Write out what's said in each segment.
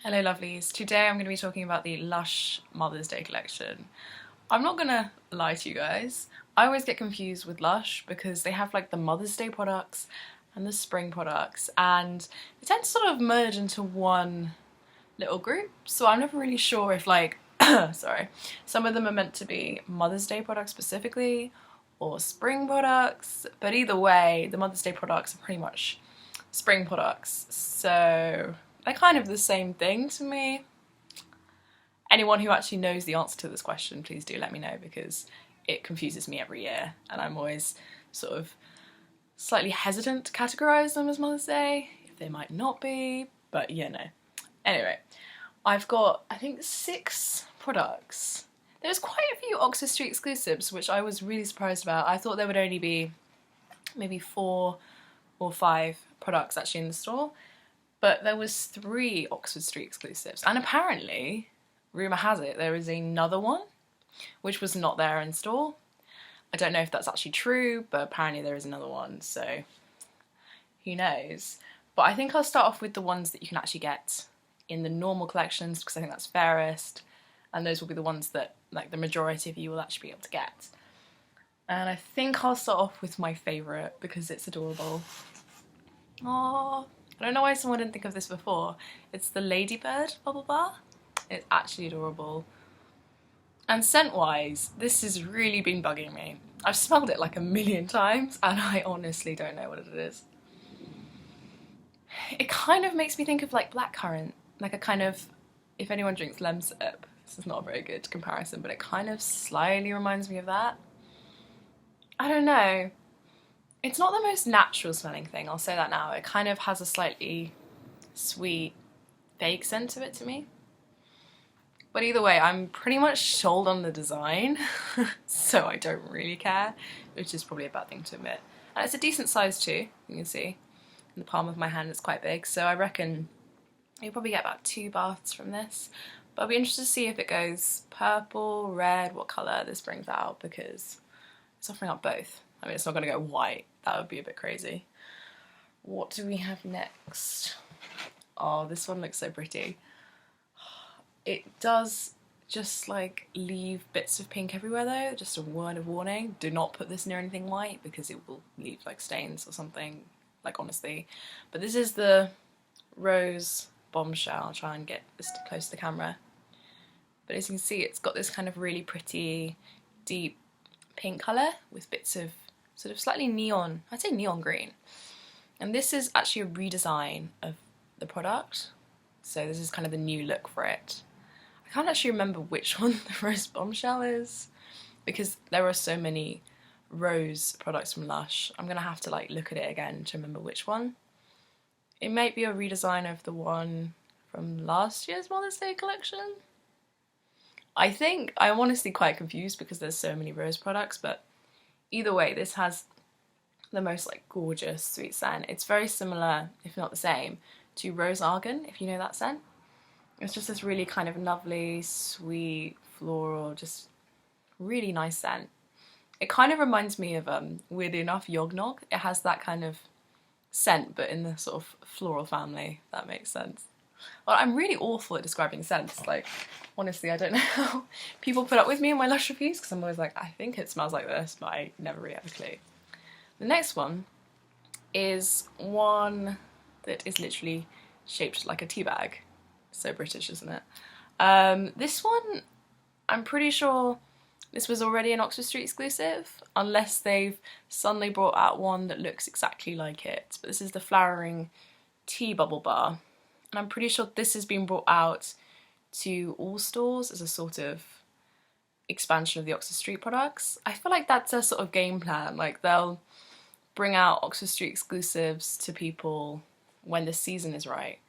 Hello lovelies, today I'm going to be talking about the Lush Mother's Day collection. I'm not going to lie to you guys, I always get confused with Lush because they have like the Mother's Day products and the spring products and they tend to sort of merge into one little group, so I'm never really sure if like, sorry, some of them are meant to be Mother's Day products specifically or spring products, but either way the Mother's Day products are pretty much spring products, so they're kind of the same thing to me. Anyone who actually knows the answer to this question, please do let me know because it confuses me every year and I'm always sort of slightly hesitant to categorise them as Mother's Day, if they might not be, but you know. Anyway, I've got, I think, 6 products. There's quite a few Oxford Street exclusives, which I was really surprised about. I thought there would only be maybe 4 or 5 products actually in the store. But there was 3 Oxford Street exclusives, and apparently, rumour has it, there is another one, which was not there in store. I don't know if that's actually true, but apparently there is another one, so who knows. But I think I'll start off with the ones that you can actually get in the normal collections, because I think that's fairest, and those will be the ones that like the majority of you will actually be able to get. And I think I'll start off with my favourite, because it's adorable. Aww. I don't know why someone didn't think of this before. It's the Ladybird bubble bar. It's actually adorable. And scent-wise, this has really been bugging me. I've smelled it like a million times and I honestly don't know what it is. It kind of makes me think of like blackcurrant. Like a kind of, if anyone drinks lemsip, this is not a very good comparison, but it kind of slightly reminds me of that. I don't know. It's not the most natural smelling thing, I'll say that now. It kind of has a slightly sweet, vague scent to it to me. But either way, I'm pretty much sold on the design, so I don't really care, which is probably a bad thing to admit. And it's a decent size too, you can see. In the palm of my hand it's quite big, so I reckon you'll probably get about 2 baths from this. But I'll be interested to see if it goes purple, red, what colour this brings out, because it's offering up both. I mean, it's not going to go white, that would be a bit crazy. What do we have next? Oh, this one looks so pretty. It does just like leave bits of pink everywhere though, just a word of warning. Do not put this near anything white because it will leave like stains or something, like honestly. But this is the Rose Bombshell. I'll try and get this close to the camera. But as you can see, it's got this kind of really pretty, deep pink colour with bits of sort of slightly neon, I'd say neon green. And this is actually a redesign of the product. So this is kind of the new look for it. I can't actually remember which one the Rose Bombshell is because there are so many rose products from Lush. I'm gonna have to like look at it again to remember which one. It might be a redesign of the one from last year's Mother's Day collection. I think I'm honestly quite confused because there's so many rose products, but either way, this has the most like gorgeous sweet scent. It's very similar, if not the same, to Rose Argan, if you know that scent. It's just this really kind of lovely, sweet, floral, just really nice scent. It kind of reminds me of, weirdly enough, Yognog. It has that kind of scent, but in the sort of floral family, if that makes sense. Well, I'm really awful at describing scents. Like, honestly, I don't know how people put up with me in my Lush reviews because I'm always like, I think it smells like this, but I never really have a clue. The next one is one that is literally shaped like a tea bag. So British, isn't it? This one, I'm pretty sure this was already an Oxford Street exclusive, unless they've suddenly brought out one that looks exactly like it. But this is the Flowering Tea Bubble Bar. And I'm pretty sure this has been brought out to all stores as a sort of expansion of the Oxford Street products. I feel like that's a sort of game plan, like they'll bring out Oxford Street exclusives to people when the season is right.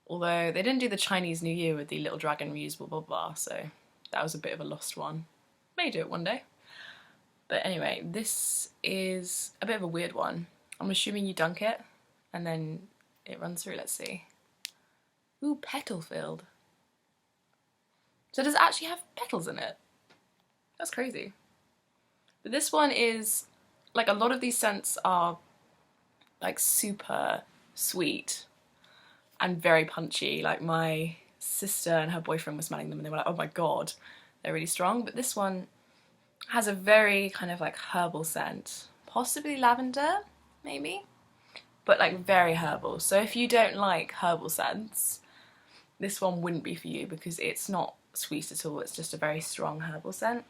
Although they didn't do the Chinese New Year with the Little Dragon reusable bubble bar, so that was a bit of a lost one. May do it one day. But anyway, this is a bit of a weird one. I'm assuming you dunk it and then it runs through, let's see. Ooh, petal filled. So does it actually have petals in it? That's crazy. But this one is, like, a lot of these scents are like super sweet and very punchy. Like my sister and her boyfriend were smelling them and they were like, oh my god, they're really strong. But this one has a very kind of like herbal scent, possibly lavender, maybe, but like very herbal. So if you don't like herbal scents, this one wouldn't be for you because it's not sweet at all, it's just a very strong herbal scent.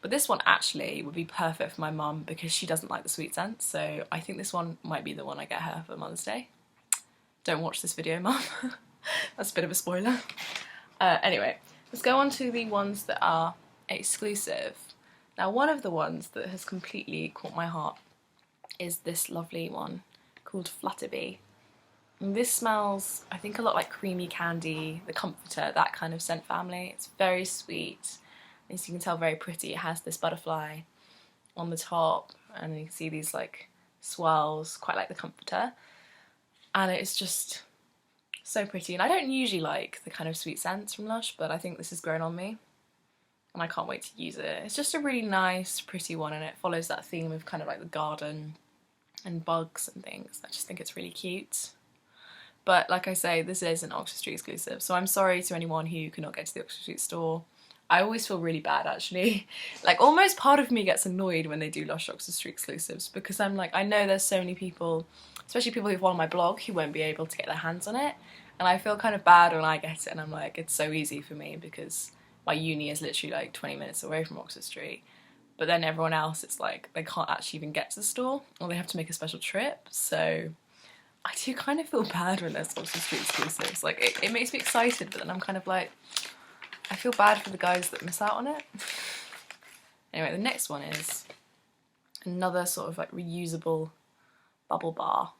But this one actually would be perfect for my mum because she doesn't like the sweet scent, so I think this one might be the one I get her for Mother's Day. Don't watch this video, Mum. That's a bit of a spoiler. Anyway, let's go on to the ones that are exclusive. Now, one of the ones that has completely caught my heart is this lovely one called Flutterby. And this smells, I think, a lot like creamy candy, the comforter, that kind of scent family. It's very sweet. As you can tell, very pretty. It has this butterfly on the top, and you can see these like swirls, quite like the comforter. And it's just so pretty. And I don't usually like the kind of sweet scents from Lush, but I think this has grown on me, and I can't wait to use it. It's just a really nice, pretty one, and it follows that theme of kind of like the garden and bugs and things. I just think it's really cute. But like I say, this is an Oxford Street exclusive, so I'm sorry to anyone who cannot get to the Oxford Street store. I always feel really bad, actually. Like, almost part of me gets annoyed when they do Lush Oxford Street exclusives, because I'm like, I know there's so many people, especially people who follow my blog, who won't be able to get their hands on it, and I feel kind of bad when I get it, and I'm like, it's so easy for me because my uni is literally like 20 minutes away from Oxford Street. But then everyone else, it's like they can't actually even get to the store, or they have to make a special trip. So I do kind of feel bad when there's Oxford Street exclusives. Like, it makes me excited, but then I'm kind of like, I feel bad for the guys that miss out on it. Anyway, the next one is another sort of like reusable bubble bar.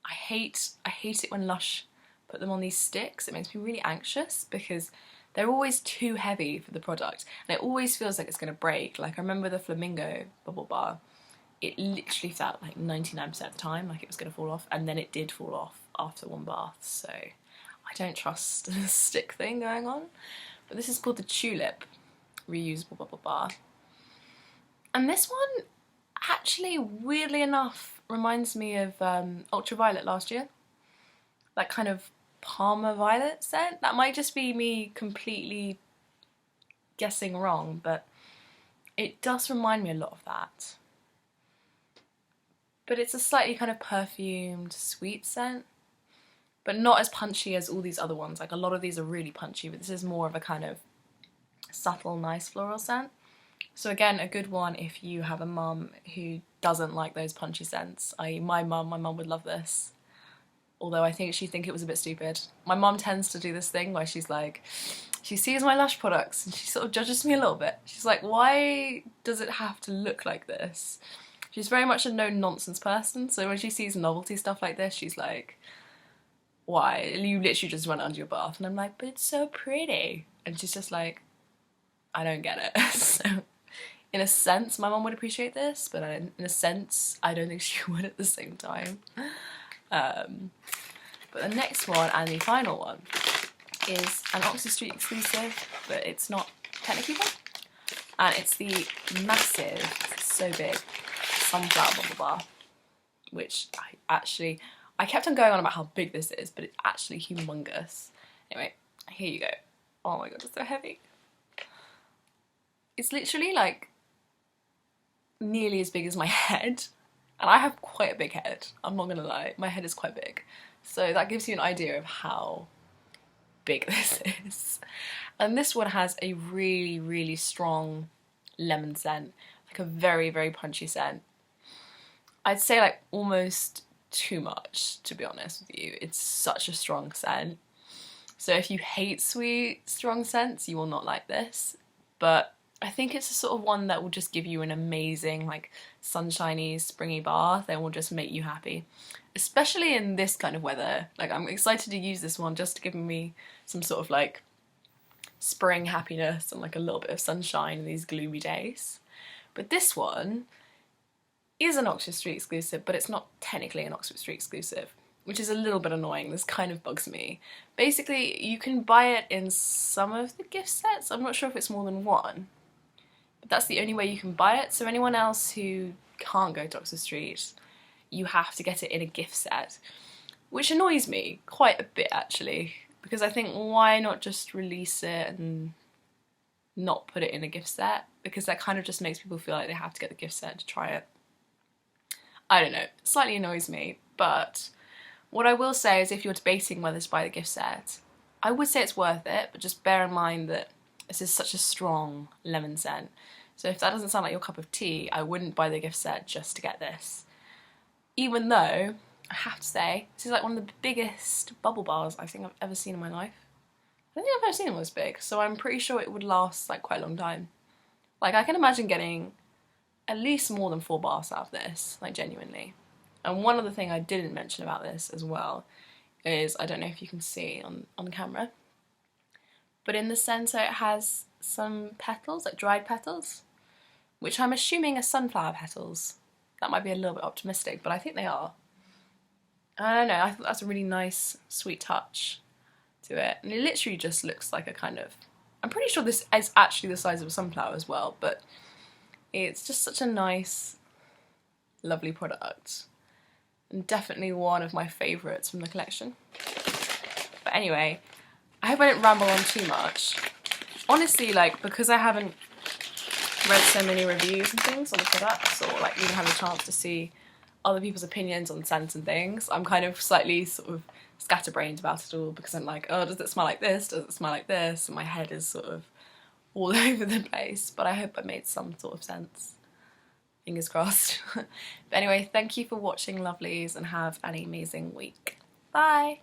I hate it when Lush put them on these sticks. It makes me really anxious because they're always too heavy for the product, and it always feels like it's going to break. Like, I remember the Flamingo bubble bar. It literally felt like 99% of the time like it was going to fall off, and then it did fall off after one bath, so I don't trust the stick thing going on. But this is called the Tulip reusable bubble bar. And this one actually, weirdly enough, reminds me of Ultraviolet last year. That kind of Palmer Violet scent. That might just be me completely guessing wrong, but it does remind me a lot of that. But it's a slightly kind of perfumed, sweet scent, but not as punchy as all these other ones. Like, a lot of these are really punchy, but this is more of a kind of subtle, nice floral scent. So again, a good one if you have a mum who doesn't like those punchy scents. My mum would love this. Although I think she'd think it was a bit stupid. My mum tends to do this thing where she's like, she sees my Lush products and she sort of judges me a little bit. She's like, why does it have to look like this? She's very much a no-nonsense person, so when she sees novelty stuff like this, she's like, why? You literally just run it under your bath. And I'm like, but it's so pretty. And she's just like, I don't get it. So in a sense, my mum would appreciate this, but in a sense, I don't think she would at the same time. But the next one, and the final one, is an Oxford Street exclusive, but it's not technically one. And it's the massive, so big, sunflower bubble bar, which I kept on going on about how big this is, but it's actually humongous. Anyway, here you go. Oh my god, it's so heavy. It's literally like nearly as big as my head, and I have quite a big head, I'm not gonna lie, my head is quite big, so that gives you an idea of how big this is. And this one has a really, really strong lemon scent, like a very, very punchy scent. I'd say like almost too much, to be honest with you. It's such a strong scent. So if you hate sweet, strong scents, you will not like this. But I think it's a sort of one that will just give you an amazing, like, sunshiny, springy bath and will just make you happy. Especially in this kind of weather. Like, I'm excited to use this one just to give me some sort of, like, spring happiness and, like, a little bit of sunshine in these gloomy days. But this one is an Oxford Street exclusive, but it's not technically an Oxford Street exclusive, which is a little bit annoying. This kind of bugs me. Basically, you can buy it in some of the gift sets. I'm not sure if it's more than one, but that's the only way you can buy it. So anyone else who can't go to Oxford Street, you have to get it in a gift set, which annoys me quite a bit, actually. because I think why not just release it and not put it in a gift set, because that kind of just makes people feel like they have to get the gift set to try it. I don't know, it slightly annoys me, but what I will say is if you're debating whether to buy the gift set, I would say it's worth it, but just bear in mind that this is such a strong lemon scent. So if that doesn't sound like your cup of tea, I wouldn't buy the gift set just to get this. Even though, I have to say, this is like one of the biggest bubble bars I think I've ever seen in my life. I don't think I've ever seen one this big, so I'm pretty sure it would last like quite a long time. Like I can imagine getting at least more than 4 bars out of this, like genuinely. And one other thing I didn't mention about this as well is, I don't know if you can see on camera, but in the centre it has some petals, like dried petals, which I'm assuming are sunflower petals. That might be a little bit optimistic, but I think they are. I don't know, I thought that's a really nice, sweet touch to it. And it literally just looks like a kind of, I'm pretty sure this is actually the size of a sunflower as well, but it's just such a nice, lovely product. And definitely one of my favourites from the collection. But anyway, I hope I didn't ramble on too much. Honestly, like, because I haven't read so many reviews and things on the products, or like even had a chance to see other people's opinions on scents and things, I'm kind of slightly sort of scatterbrained about it all, because I'm like, oh, does it smell like this? Does it smell like this? And my head is sort of all over the place, but I hope I made some sort of sense. Fingers crossed. But anyway, thank you for watching, lovelies, and have an amazing week. Bye!